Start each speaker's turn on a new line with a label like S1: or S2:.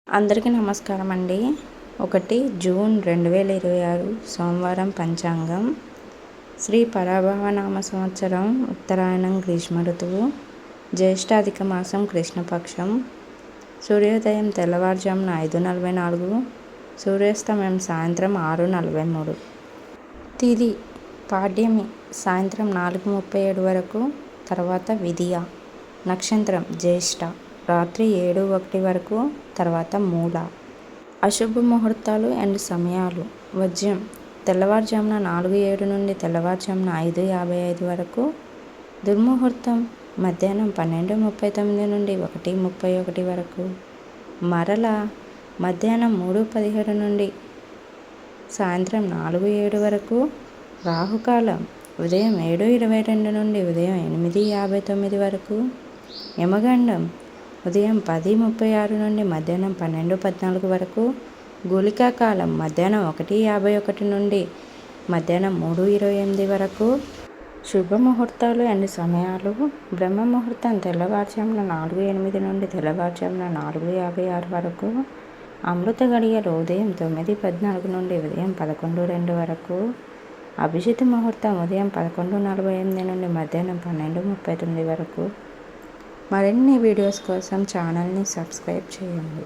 S1: అందరికీ నమస్కారం అండి. 1 జూన్ 2026 సోమవారం పంచాంగం. శ్రీ పరాభవనామ సంవత్సరం, ఉత్తరాయణం, గ్రీష్మ ఋతువు, జ్యేష్ఠాధిక మాసం, కృష్ణపక్షం. సూర్యోదయం తెల్లవారుజామున 5:44, సూర్యాస్తమయం సాయంత్రం 6:43. తిథి పాడ్యమి సాయంత్రం 4:37 వరకు, తర్వాత విదియ. నక్షత్రం జ్యేష్ఠ, రాత్రి 7:01 వరకు, తర్వాత మూల. అశుభ ముహూర్తాలు అండ్ సమయాలు: వజ్యం తెల్లవారుజామున 4:07 నుండి తెల్లవారుజామున 5:55 వరకు. దుర్ముహూర్తం మధ్యాహ్నం 12:39 నుండి 1:31 వరకు. మరల మధ్యాహ్నం 3:17 నుండి సాయంత్రం 4:07 వరకు. రాహుకాలం ఉదయం 7:22 నుండి ఉదయం 8:59 వరకు. యమగండం ఉదయం 10:36 నుండి మధ్యాహ్నం 12:14 వరకు. గుళికా కాలం మధ్యాహ్నం 1:51 నుండి మధ్యాహ్నం 3:28 వరకు. శుభముహూర్తాలు అండ్ సమయాలు: బ్రహ్మ ముహూర్తం తెల్లవారుజామున 4:08 నుండి తెల్లవారుజామున 4:56 వరకు. అమృత గడియలు ఉదయం 9:14 నుండి ఉదయం 11:02 వరకు. అభిజిత్ ముహూర్తం ఉదయం 11:48 నుండి మధ్యాహ్నం 12:39 వరకు. మరిన్ని వీడియోస్ కోసం ఛానల్ని సబ్స్క్రైబ్ చేయండి.